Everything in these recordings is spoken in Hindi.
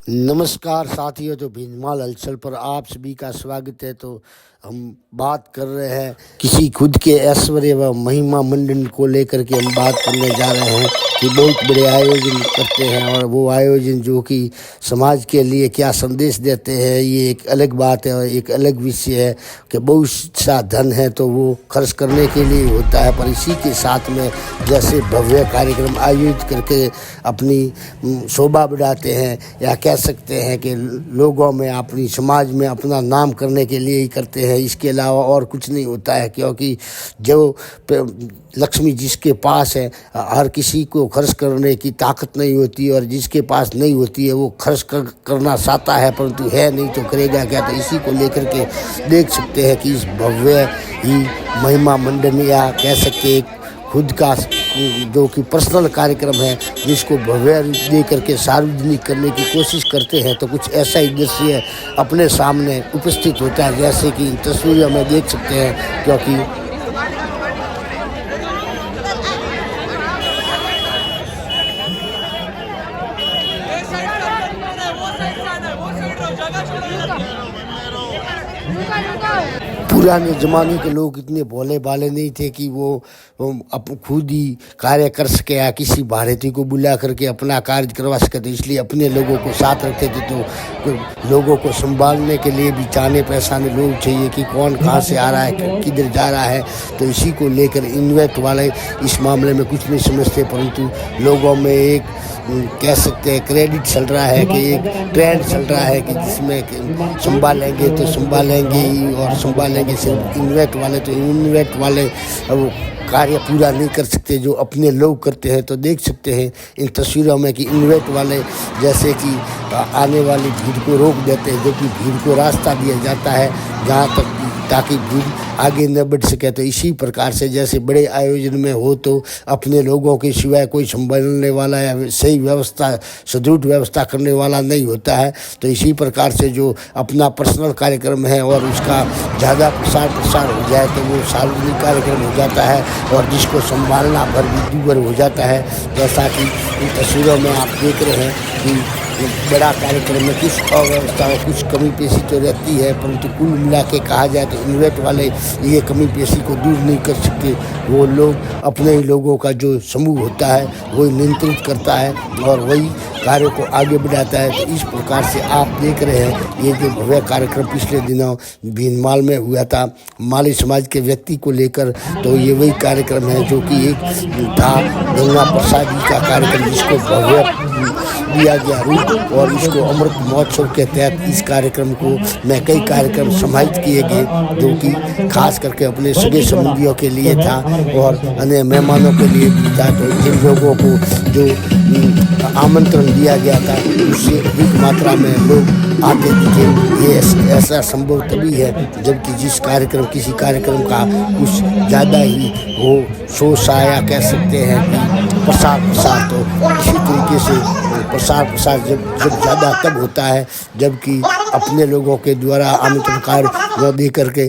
नमस्कार साथियों, तो भीनमाल हलचल पर आप सभी का स्वागत है। तो हम बात कर रहे हैं किसी खुद के ऐश्वर्य व महिमा मंडन को लेकर के हम बात करने जा रहे हैं कि बहुत बड़े आयोजन करते हैं और वो आयोजन जो कि समाज के लिए क्या संदेश देते हैं, ये एक अलग बात है और एक अलग विषय है कि बहुत सा धन है तो वो खर्च करने के लिए होता है, पर इसी के साथ में जैसे भव्य कार्यक्रम आयोजित करके अपनी शोभा बढ़ाते हैं या कह सकते हैं कि लोगों में अपनी समाज में अपना नाम करने के लिए ही करते हैं। इसके अलावा और कुछ नहीं होता है, क्योंकि जो लक्ष्मी जिसके पास है, हर किसी को खर्च करने की ताकत नहीं होती और जिसके पास नहीं होती है वो खर्च करना चाहता है परंतु है नहीं तो करेगा क्या। तो इसी को लेकर के देख सकते हैं कि इस भव्य ही महिमा मंडन या कह सकते एक खुद का जो कि पर्सनल कार्यक्रम है जिसको भव्य दे करके सार्वजनिक करने की कोशिश करते हैं, तो कुछ ऐसा ही दृश्य अपने सामने उपस्थित होता है जैसे कि इन तस्वीरों में देख सकते हैं। क्योंकि पुराने ज़माने के लोग इतने भोले भाले नहीं थे कि वो खुद ही कार्य कर सके या किसी भारतीय को बुला करके अपना कार्य करवा सके, तो इसलिए अपने लोगों को साथ रखते थे। तो लोगों को संभालने के लिए भी जाने पहचाने लोग चाहिए कि कौन कहाँ से आ रहा है, किधर जा रहा है। तो इसी को लेकर इन्वेस्ट वाले इस मामले में कुछ नहीं समझते, परंतु लोगों में एक कह सकते हैं क्रेडिट चल रहा है कि एक ट्रेंड चल रहा है कि जिसमें संभालेंगे तो संभालेंगे ही और संभालेंगे सिर्फ इन्वेस्ट वाले, तो इन्वेस्ट वाले अब कार्य पूरा नहीं कर सकते जो अपने लोग करते हैं। तो देख सकते हैं इन तस्वीरों में कि इन्वेस्ट वाले जैसे कि आने वाली भीड़ को रोक देते हैं, जो कि भीड़ को रास्ता दिया जाता है जहाँ तक ताकि भीड़ आगे न बढ़ सके। तो इसी प्रकार से जैसे बड़े आयोजन में हो तो अपने लोगों के सिवाय कोई संभालने वाला या सही व्यवस्था सुदृढ़ व्यवस्था करने वाला नहीं होता है। तो इसी प्रकार से जो अपना पर्सनल कार्यक्रम है और उसका ज़्यादा प्रसार हो जाए तो वो सार्वजनिक कार्यक्रम हो जाता है और जिसको संभालना भर भी दूर हो जाता है। जैसा कि इन तस्वीरों में आप देख रहे हैं कि बड़ा कार्यक्रम में कुछ अव्यवस्था और कुछ कमी पेशी तो रहती है, परंतु कुल मिला के कहा जाए तो इन्वेस्ट वाले ये कमी पेशी को दूर नहीं कर सकते। वो लोग अपने ही लोगों का जो समूह होता है वही नियंत्रित करता है और वही कार्य को आगे बढ़ाता है। तो इस प्रकार से आप देख रहे हैं ये जो भव्य कार्यक्रम पिछले दिनों भीनमाल में हुआ था माली समाज के व्यक्ति को लेकर, तो ये वही कार्यक्रम है जो कि एक था गंगा प्रसाद जी का कार्यक्रम जिसको भव्य दिया गया रूप और इसको अमृत महोत्सव के तहत इस कार्यक्रम को में कई कार्यक्रम समाहित किए गए जो कि खास करके अपने सगे संबंधियों के लिए था और अन्य मेहमानों के लिए भी था। तो जिन लोगों को जो आमंत्रण दिया गया था उससे अधिक मात्रा में लोग आते दिखे। ये ऐसा संभव तभी है जबकि किसी कार्यक्रम का कुछ ज़्यादा ही वो शोर या कह सकते हैं कि प्रसार तो इसी तरीके से प्रसार जब ज़्यादा तब होता है जबकि अपने लोगों के द्वारा आमंत्रण कार्ड दे करके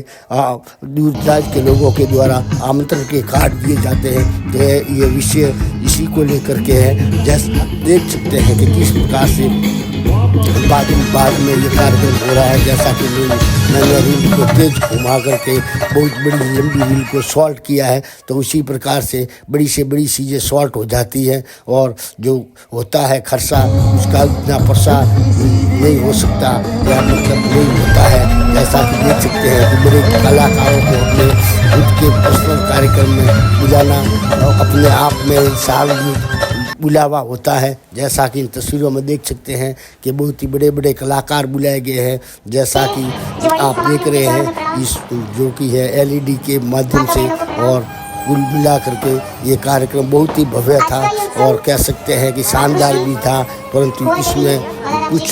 दूर दराज के लोगों के द्वारा आमंत्रण के कार्ड दिए जाते हैं। तो ये विषय इसी को लेकर के है। जैसा देख सकते हैं कि किस प्रकार से बाद में ये कार्यक्रम हो रहा है। जैसा कि मैंने रील को तेज घुमा करके बहुत बड़ी लंबी रील को शॉर्ट किया है, तो उसी प्रकार से बड़ी चीज़ें शॉर्ट हो जाती है और जो होता है खर्चा उसका इतना प्रसार नहीं हो सकता या मतलब नहीं होता है। जैसा कि देख सकते हैं कि बड़े कलाकारों को अपने खुद के पर्सनल कार्यक्रम में बुलाना अपने आप में सार्वजनिक बुलावा होता है। जैसा कि इन तस्वीरों में देख सकते हैं कि बहुत ही बड़े कलाकार बुलाए गए हैं। जैसा कि आप देख रहे हैं इस जो कि है LED के माध्यम से, और कुल मिला करके ये कार्यक्रम बहुत ही भव्य था और कह सकते हैं कि शानदार भी था, परंतु इसमें कुछ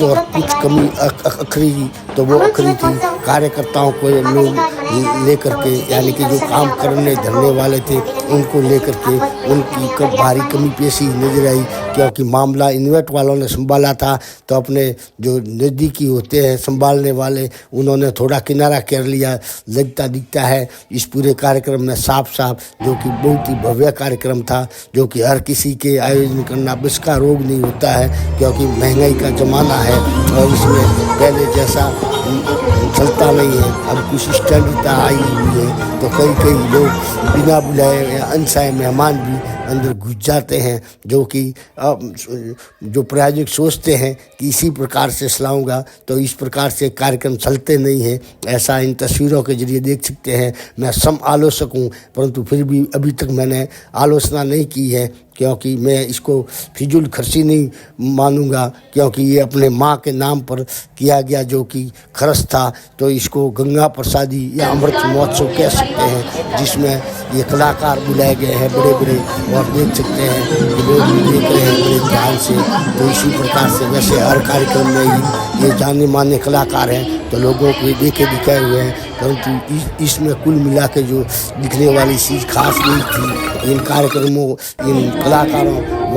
कमी अखरी तो वो अखरी थी। कार्यकर्ताओं को लोग लेकर के, यानी कि जो काम करने धरने वाले थे उनको लेकर के उनकी भारी कमी पेशी नजर आई, क्योंकि मामला इन्वेट वालों ने संभाला था तो अपने जो नज़दीकी होते हैं संभालने वाले उन्होंने थोड़ा किनारा कर लिया। लगता दिखता है इस पूरे कार्यक्रम में साफ साफ, जो कि बहुत ही भव्य कार्यक्रम था, जो कि हर किसी के आयोजन करना बस का रोग नहीं होता है, क्योंकि महंगाई का ज़माना है और इसमें पहले जैसा चलता नहीं है। अब कुछ स्टैंडर्डता आई हुई है तो कई लोग बिना बुलाए या अनचाहे मेहमान भी अंदर घुस जाते हैं, जो कि जो प्रायोजक सोचते हैं कि इसी प्रकार से चलाऊंगा तो इस प्रकार से कार्यक्रम चलते नहीं हैं। ऐसा इन तस्वीरों के जरिए देख सकते हैं। मैं सम आलोचक हूँ, परंतु फिर भी अभी तक मैंने आलोचना नहीं की है, क्योंकि मैं इसको फिजूल खर्ची नहीं मानूंगा, क्योंकि ये अपने माँ के नाम पर किया गया जो कि खर्च था। तो इसको गंगा प्रसादी या अमृत महोत्सव कह सकते हैं, जिसमें ये कलाकार बुलाए गए हैं बड़े बड़े, और देख सकते हैं कि लोग भी देख रहे हैं बड़े ध्यान से। तो इसी प्रकार से वैसे हर कार्यक्रम में ही ये जाने माने कलाकार हैं तो लोगों को देखे दिखाए हुए हैं, परंतु इसमें कुल मिला के जो दिखने वाली चीज़ खास नहीं थी। इन कार्यक्रमों, इन कलाकारों व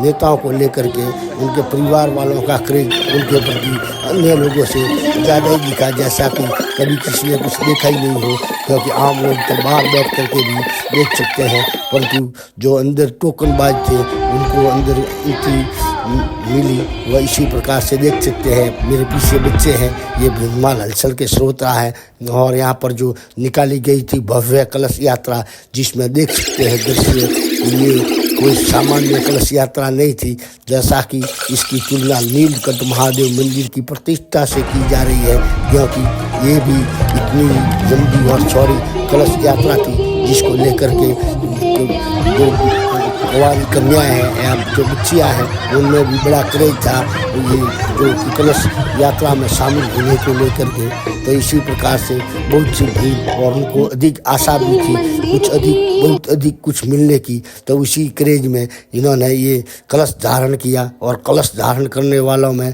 नेताओं को लेकर के उनके परिवार वालों का क्रेज उनके प्रति अन्य लोगों से ज़्यादा ही दिखा, जैसा कि कभी किसी ने कुछ देखा ही नहीं हो, क्योंकि आम लोग तो बाहर बैठ करके भी देख सकते हैं, परंतु जो अंदर टोकनबाज थे उनको अंदर एंट्री मिली। वह इसी प्रकार से देख सकते हैं। मेरे पीछे बच्चे हैं, ये भिंगमाल हलचल के श्रोता है, और यहाँ पर जो निकाली गई थी भव्य कलश यात्रा, जिसमें देख सकते हैं दृश्य, ये कोई सामान्य कलश यात्रा नहीं थी, जैसा कि इसकी तुलना नीलकंठ महादेव मंदिर की प्रतिष्ठा से की जा रही है, क्योंकि ये भी इतनी लंबी और चौड़ी कलश यात्रा थी, जिसको लेकर के जो कुंवारी कन्याएं हैं या जो बच्चियाँ हैं उनमें भी बड़ा क्रेज था ये जो कलश यात्रा में शामिल होने को लेकर के। तो इसी प्रकार से बहुत सी भीड़, और उनको अधिक आशा भी थी बहुत अधिक कुछ मिलने की, तो उसी क्रेज में इन्होंने ये कलश धारण किया, और कलश धारण करने वालों में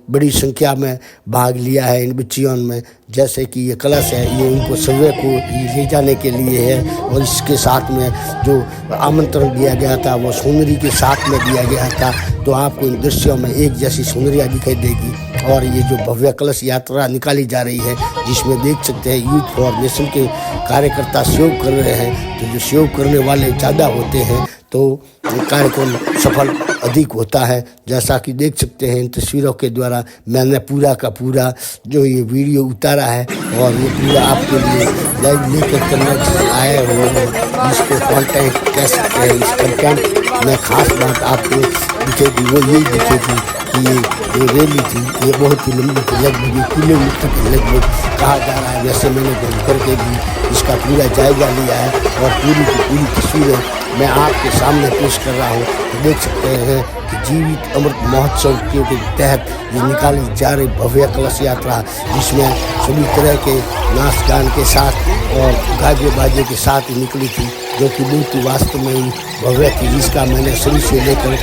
बड़ी संख्या में भाग लिया है इन बच्चियों में। जैसे कि ये कलश है, ये उनको सवे को ले जाने के लिए है, और इसके साथ में जो आमंत्रण दिया गया था वो सुंदरी के साथ में दिया गया था। तो आपको इन दृश्यों में एक जैसी सुंदरियाँ दिखाई देगी। और ये जो भव्य कलश यात्रा निकाली जा रही है, जिसमें देख सकते हैं यूथ फॉर नेशन के कार्यकर्ता सहयोग कर रहे हैं, तो जो सहयोग करने वाले ज़्यादा होते हैं तो कार्यक्रम सफल अधिक होता है। जैसा कि देख सकते हैं इन तस्वीरों के द्वारा मैंने पूरा का पूरा जो ये वीडियो उतारा है, और ये पूरा आपके लिए लाइव लेकर करना आए हुए हैं, जिसको कंटेंट कह सकते हैं। इस कंटेंट में खास बात आपको दिखेगी, वो यही दिखेगी कि ये जो रैली थी ये बहुत ही लंबी थी, लगभग किलोमीटर के लगभग कहा जा रहा है। वैसे मैंने घूम करके भी इसका पूरा जायजा लिया है, और पूरी की पूरी तस्वीरें मैं आपके सामने पेश कर रहा हूँ। तो देख सकते हैं कि जीवित अमृत महोत्सव के तहत ये निकाली जा रही भव्य कलश यात्रा, जिसमें सभी तरह के नाच गान के साथ और गाजे बाजे के साथ ही निकली थी, जो कि बहुत ही वास्तव में ही भव्य थी, जिसका मैंने शुरू से लेकर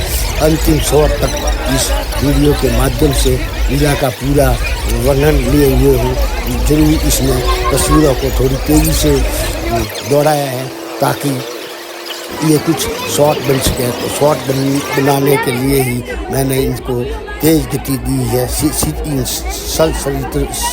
अंतिम छोर तक इस वीडियो के माध्यम से पूरा का पूरा वर्णन लिए हुए हूँ। जरूर इसमें तस्वीरों को थोड़ी तेज़ी से दौड़ाया है ताकि ये कुछ शॉर्ट बन सके। तो शॉर्ट बनाने के लिए ही मैंने इनको तेज़ गति दी है इन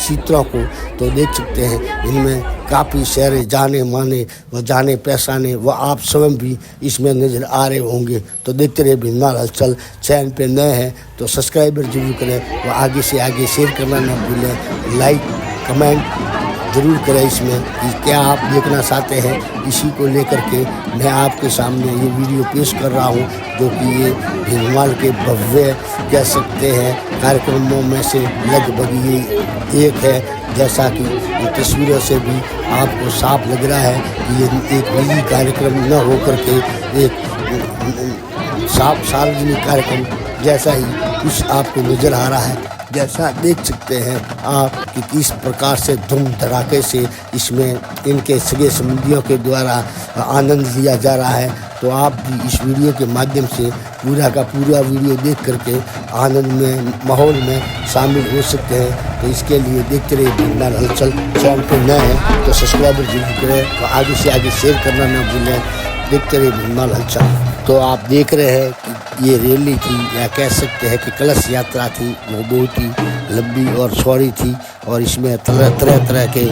चित्रों को। तो देख सकते हैं इनमें काफ़ी सारे जाने माने व जाने पहचाने व आप स्वयं भी इसमें नज़र आ रहे होंगे। तो देखते रहे भिंगमाल हलचल। चैनल पे नए हैं तो सब्सक्राइबर जरूर करें, व आगे से आगे शेयर करना ना भूलें। लाइक कमेंट ज़रूर करें इसमें कि क्या आप देखना चाहते हैं। इसी को लेकर के मैं आपके सामने ये वीडियो पेश कर रहा हूँ, जो कि ये भिंगमाल के भव्य कह सकते हैं कार्यक्रमों में से लगभग ये एक है। जैसा कि इन तस्वीरों से भी आपको साफ लग रहा है कि ये एक निजी कार्यक्रम न होकर के एक साफ सार्वजनिक कार्यक्रम जैसा ही कुछ आपको नज़र आ रहा है। जैसा देख सकते हैं आप कि किस प्रकार से धूम धड़ाके से इसमें इनके सगे संबंधियों के द्वारा आनंद लिया जा रहा है। तो आप भी इस वीडियो के माध्यम से पूरा का पूरा वीडियो देख करके आनंद में माहौल में शामिल हो सकते हैं। तो इसके लिए देखते रहिए भीमलाल हलचल। चैनल पे नए हैं तो सब्सक्राइबर जरूर करें, तो आगे से आगे शेयर करना ना भूलें। देखते रहिए भीमलाल हलचल। तो आप देख रहे हैं कि ये रैली थी, या कह सकते हैं कि कलश यात्रा थी, वो बहुत ही लंबी और चौड़ी थी, और इसमें तरह तरह के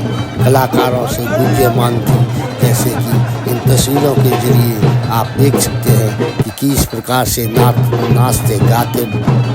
कलाकारों से गूंजयमान थी। जैसे कि इन तस्वीरों के जरिए आप देख सकते हैं कि किस प्रकार से नाचते गाते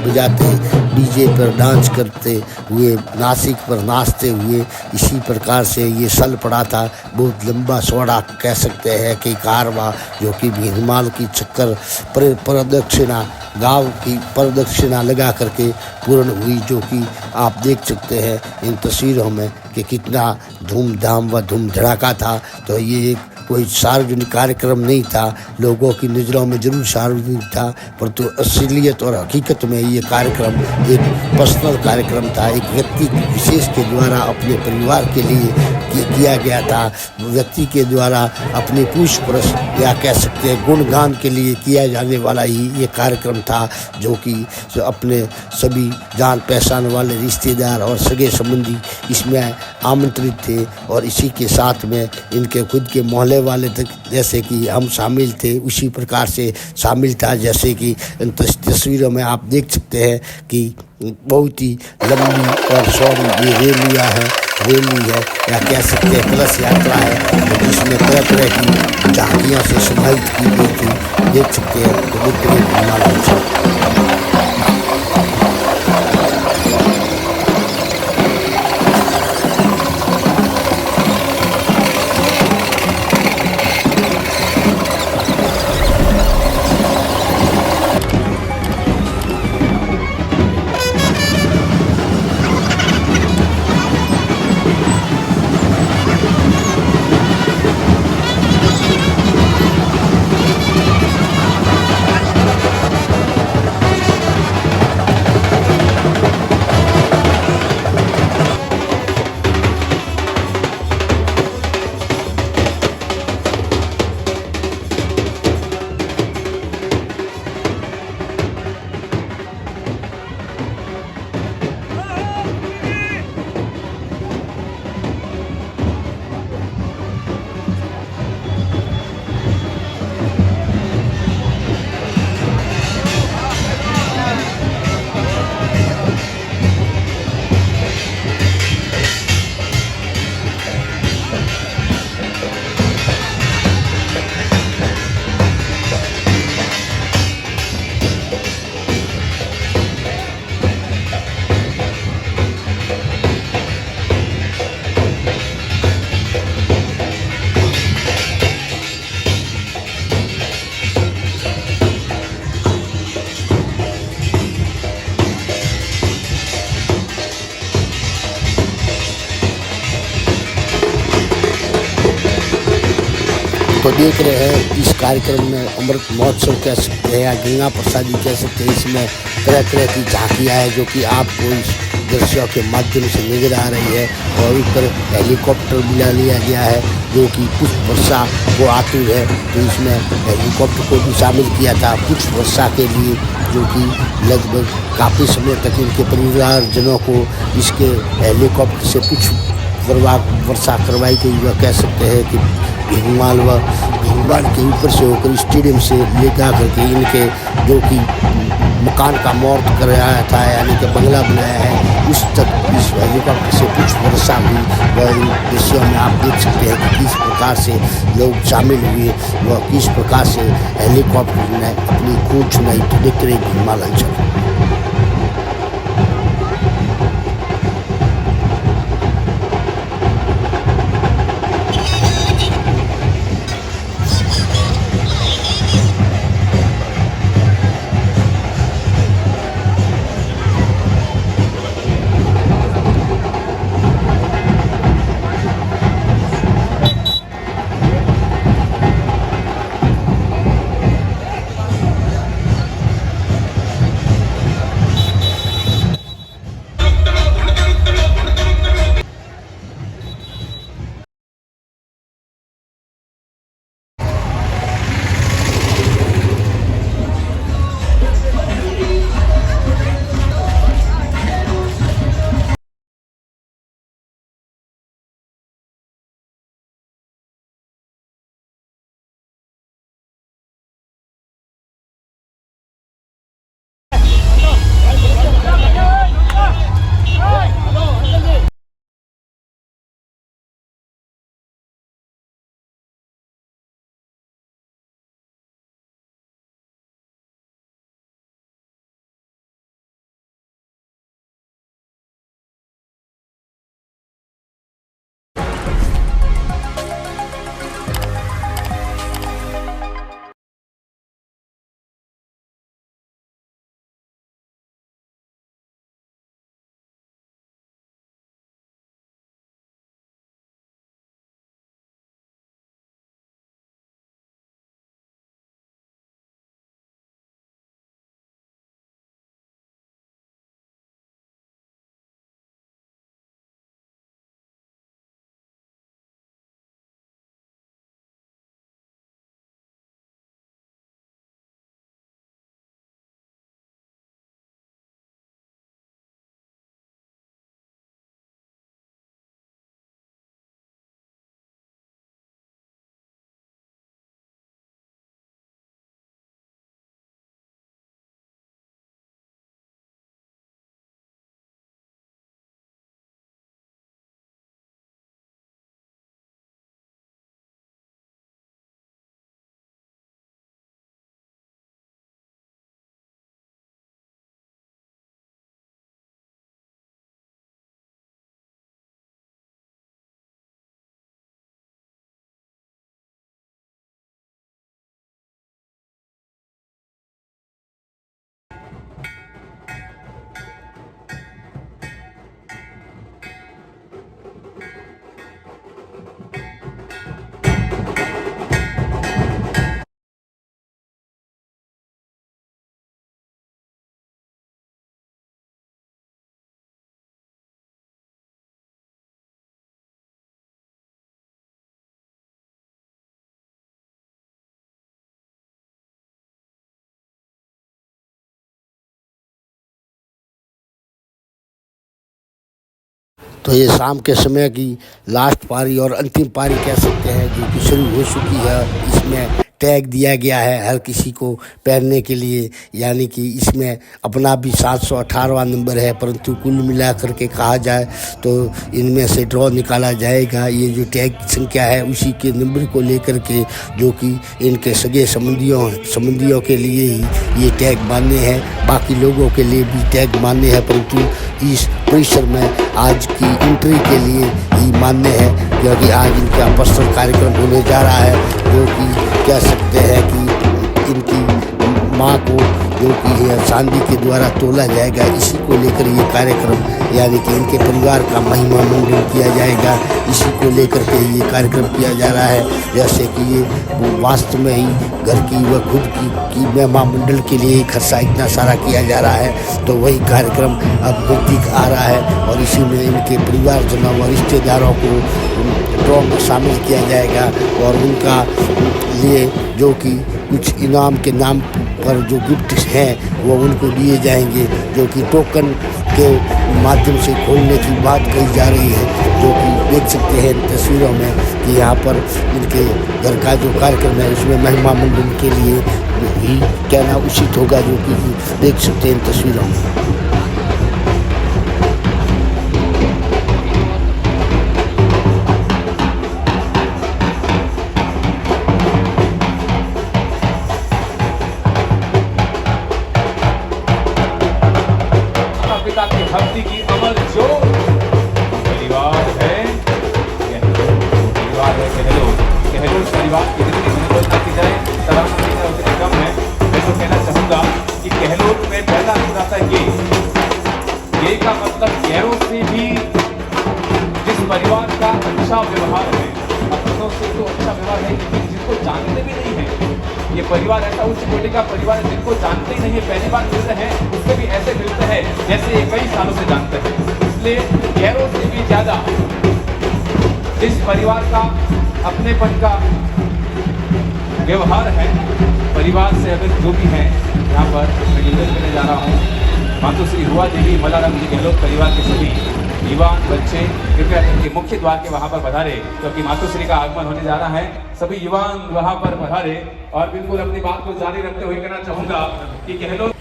बजाते डीजे पर डांस करते हुए, नासिक पर नाचते हुए इसी प्रकार से ये चल पड़ा था। बहुत लंबा चौड़ा कह सकते हैं कि कारवां, जो कि भीमलाल की चक्कर प्रदक्षिणा, गांव की प्रदक्षिणा लगा करके पूर्ण हुई, जो कि आप देख सकते हैं इन तस्वीरों में कि कितना धूमधाम व धूम धड़ाका था। तो ये एक कोई सार्वजनिक कार्यक्रम नहीं था, लोगों की नज़रों में जरूर सार्वजनिक था, परंतु असलियत और हकीकत में ये कार्यक्रम एक पर्सनल कार्यक्रम था, एक व्यक्ति विशेष के द्वारा अपने परिवार के लिए किया गया था। व्यक्ति के द्वारा अपनी पूछ-परछ या कह सकते हैं गुणगान के लिए किया जाने वाला ही ये कार्यक्रम था, जो कि अपने सभी जान पहचान वाले रिश्तेदार और सगे संबंधी इसमें आमंत्रित थे। और इसी के साथ में इनके खुद के मोहल्ले वाले तक, जैसे कि हम शामिल थे, उसी प्रकार से शामिल था। जैसे कि इन तस्वीरों में आप देख सकते हैं कि बहुत ही लंबी और चौड़ी ये रैली है या कह सकते हैं कलश यात्रा है, जिसमें तरह तरह की झांकियों से समाहित की गई थी। देख सकते हैं पवित्र भीमलाल हलचल। तो देख रहे हैं इस कार्यक्रम में अमृत महोत्सव कह सकते हैं या गंगा प्रसादी कह सकते हैं। इसमें तरह तरह की झांकियाँ हैं जो कि आपको इस दृश्यों के माध्यम से नजर आ रही है। और ऊपर हेलीकॉप्टर बुला लिया गया है जो कि पुष्प वर्षा को आतुर है, तो इसमें हेलीकॉप्टर को भी शामिल किया था पुष्प वर्षा के लिए, जो कि लगभग काफ़ी समय तक इनके परिवारजनों को इसके हेलीकॉप्टर से पुष्प वर्षा करवाई गई। वह कह सकते हैं कि भीमलाल के ऊपर से होकर स्टेडियम से ले जा करके इनके जो कि मकान का मुहूर्त कराया था, यानी कि बंगला बनाया है, उस तक इस हेलीकॉप्टर से कुछ वर्षा हुई। वह दृश्यों में आप देख सकते हैं कि किस प्रकार से लोग शामिल हुए, वह किस प्रकार से हेलीकॉप्टर ने अपनी कूच सुनाई। तो देखते रहे भीमलाल हलचल। तो ये शाम के समय की लास्ट पारी और अंतिम पारी कह सकते हैं जो कि शुरू हो चुकी है। इसमें टैग दिया गया है हर किसी को पहनने के लिए, यानी कि इसमें अपना भी 718वां नंबर है, परंतु कुल मिलाकर के कहा जाए तो इनमें से ड्रॉ निकाला जाएगा। ये जो टैग की संख्या है उसी के नंबर को लेकर के, जो कि इनके सगे संबंधियों के लिए ही ये टैग मान्य है, बाकी लोगों के लिए भी टैग मान्य है, परंतु इस परिसर में आज की एंट्री के लिए ही मान्य है, क्योंकि आज इनका पर्सनल कार्यक्रम होने जा रहा है, जो कि कह सकते हैं कि इनकी माँ को जो कि चांदी के द्वारा तोला जाएगा। इसी को लेकर ये कार्यक्रम, यानी कि इनके परिवार का महिमा मंडन किया जाएगा, इसी को लेकर के ये कार्यक्रम किया जा रहा है। जैसे कि ये वास्तव में ही घर की व खुद की महिमा मंडल के लिए खर्चा इतना सारा किया जा रहा है, तो वही कार्यक्रम अब नजदीक आ रहा है और इसी में इनके परिवारजनों व रिश्तेदारों को ड्रॉ में शामिल किया जाएगा और उनका लिए जो कि कुछ इनाम के नाम पर जो गिफ्ट हैं वो उनको दिए जाएंगे, जो कि टोकन के माध्यम से खोलने की बात कही जा रही है, जो कि देख सकते हैं इन तस्वीरों में कि यहाँ पर इनके घर का जो कार्यक्रम है उसमें महिमा मंडन के लिए ही कहना उचित होगा, जो कि देख सकते हैं इन तस्वीरों में। की भक्ति की अमर जो परिवार है, परिवार है गहलोत परिवार की जितनी मनोकामना की जाए सलामती का उतनी कम है। मैं तो कहना चाहूँगा कि गहलोत में पहला खुलासा ये का मतलब गैरों से भी जिस परिवार का अच्छा व्यवहार है, अपनों से तो अच्छा व्यवहार है, लेकिन जिनको जानते भी नहीं है, ये परिवार ऐसा उच्च कोटि का परिवार है जिनको जानते ही नहीं है, पहली बार मिलते हैं, उससे भी ऐसे मिलते हैं जैसे ये कई सालों से जानते हैं। इसलिए गैरों से भी ज्यादा जिस परिवार का अपनेपन का व्यवहार है, परिवार से अगर जो भी है, यहाँ पर मैं निवेदन करने जा रहा हूँ, मातोश्री हुआ देवी मलाराम जी गहलोत परिवार के सभी युवान बच्चे कृपया करके मुख्य द्वार के वहां पर पधारे, क्योंकि मातोश्री का आगमन होने जा रहा है। सभी युवान वहां पर पधारे और बिल्कुल अपनी बात को जारी रखते हुए कहना चाहूंगा कि गहलोत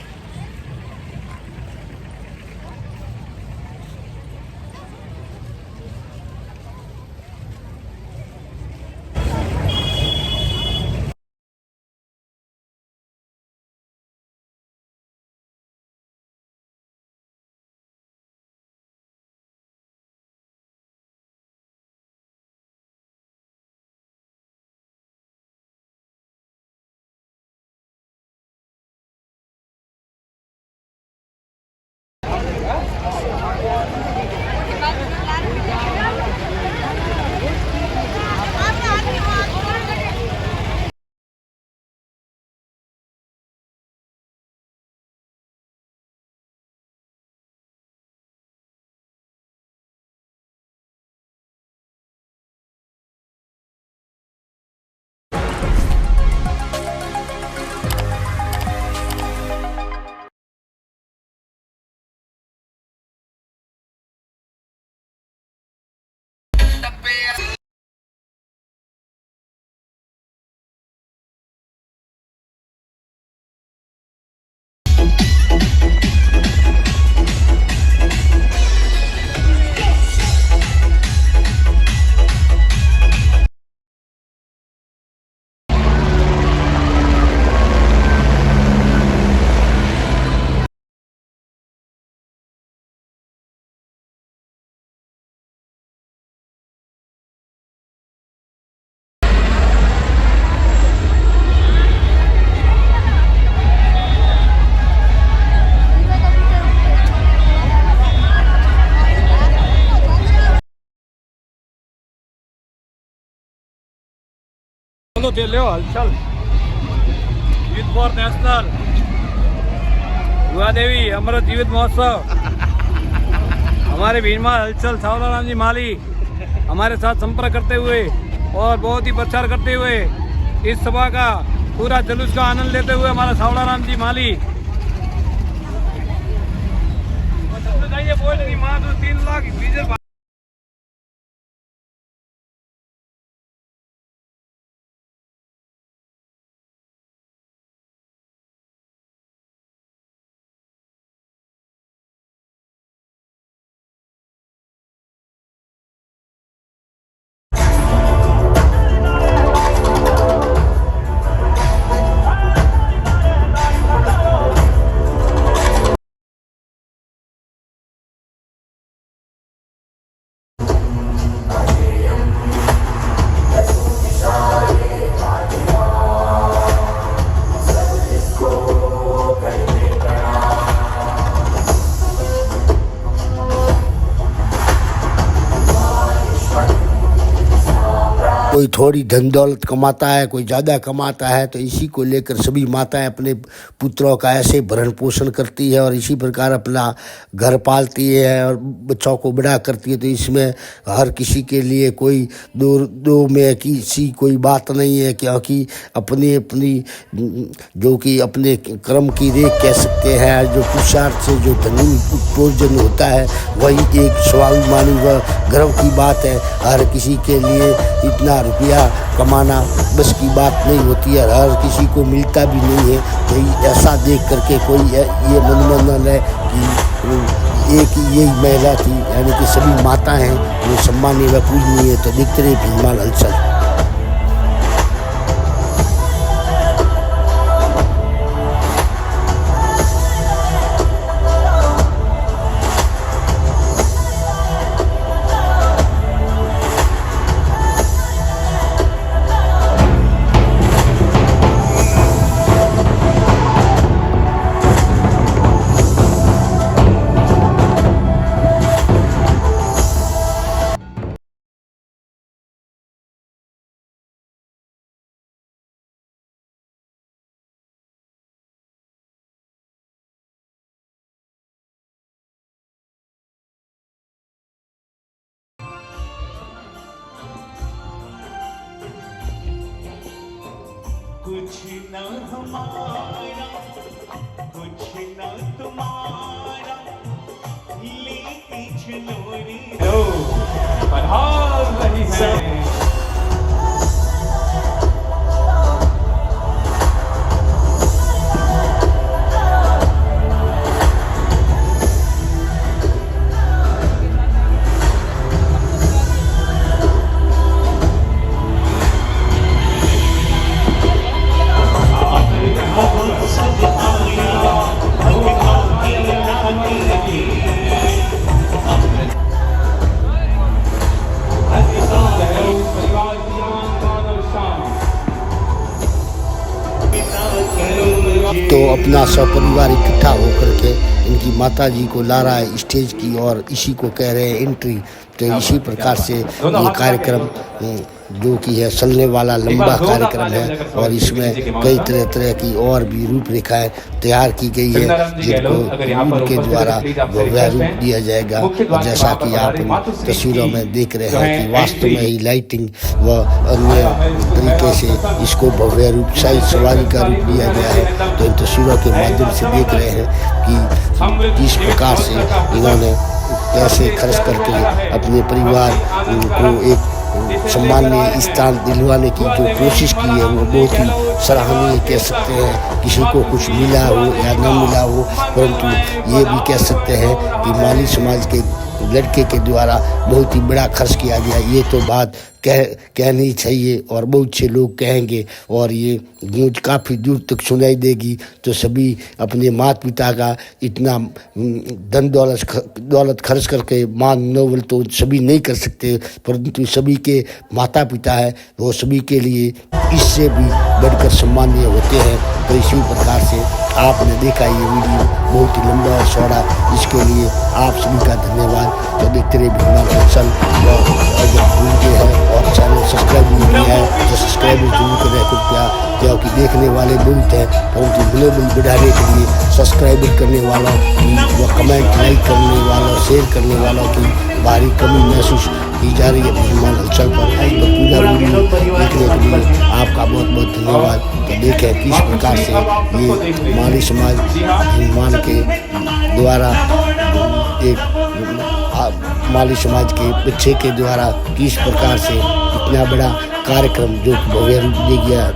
ले हलचल जीवित फॉर नेशनल हुआ देवी अमृत जीवित महोत्सव। हमारे भीमा हलचल सावलाराम जी माली हमारे साथ संपर्क करते हुए और बहुत ही प्रचार करते हुए इस सभा का पूरा जुलूस का आनंद लेते हुए हमारा सावलाराम जी माली 3 लाख कोई थोड़ी धन दौलत कमाता है, कोई ज़्यादा कमाता है, तो इसी को लेकर सभी माताएं अपने पुत्रों का ऐसे भरण पोषण करती है और इसी प्रकार अपना घर पालती है और बच्चों को बड़ा करती है। तो इसमें हर किसी के लिए कोई दो में किसी कोई बात नहीं है, क्योंकि अपनी अपनी जो कि अपने कर्म की रेख कह सकते हैं, जो पुरुषार्थ से जो धन उपार्जन होता है वही एक स्वाभिमानी व गर्व की बात है। हर किसी के लिए इतना रुपया कमाना बस की बात नहीं होती है, हर किसी को मिलता भी नहीं है। तो ऐसा देख करके कोई ये मनोरंजन है कि एक यही महिला थी, यानी कि सभी माता हैं वो सम्मानीय व पूजनीय है। तो देखते रहे भीमाल हलचल। कुछ न हमारा कुछ न तुम्हारा, लेके चलो रे। हेलो, पधार रही है। तो अपना सपरिवार इकट्ठा होकर के इनकी माता जी को ला रहा है स्टेज की और इसी को कह रहे हैं एंट्री। तो इसी प्रकार से ये कार्यक्रम जो कि है चलने वाला लंबा कार्यक्रम है और इसमें कई तरह तरह की और भी रूपरेखाएं तैयार की गई है, जिनको उनके द्वारा भव्य रूप दिया जाएगा। और जैसा कि आप इन तस्वीरों में देख रहे हैं कि वास्तव में ही लाइटिंग व अन्य तरीके से इसको भव्य रूप शाही सवारी का रूप दिया गया है। तो इन तस्वीरों के माध्यम से देख रहे हैं कि किस प्रकार से इन्होंने पैसे खर्च करके अपने परिवार को एक सम्मानीय स्थान दिलवाने की जो कोशिश की है वो बहुत ही सराहनीय कह सकते हैं। किसी को कुछ मिला हो या न मिला हो, परंतु ये भी कह सकते हैं कि माली समाज के लड़के के द्वारा बहुत ही बड़ा खर्च किया गया। ये तो बात कहनी चाहिए और बहुत से लोग कहेंगे और ये गूंज काफ़ी दूर तक सुनाई देगी। तो सभी अपने माता पिता का इतना धन दौलत खर्च करके मान नोबल तो सभी नहीं कर सकते, परंतु सभी के माता पिता है वो सभी के लिए इससे भी बढ़कर सम्मानीय होते हैं। तो इसी प्रकार से आपने देखा ये वीडियो बहुत ही लंबा और चौड़ा, इसके लिए आप सभी का धन्यवाद। तो देखते रहे भीमाल हलचल। अगर भूल गए हैं और चैनल सब्सक्राइब नहीं किया है तो सब्सक्राइब जरूर करें कृपया, क्योंकि देखने वाले बहुत हैं, परंतु ग्लोबल बढ़ाने के लिए सब्सक्राइब करने वालों की व कमेंट लाइक करने वालों शेयर करने वालों की भारी कमी महसूस की जा रही है भीमाल हलचल पर। तो पूरा वीडियो देखने के लिए आपका बहुत बहुत धन्यवाद। तो देखें किस प्रकार से ये माली समाज भीमान के द्वारा एक माली समाज के बच्चे के द्वारा किस प्रकार से इतना बड़ा कार्यक्रम जो भव्य रूप दे गया।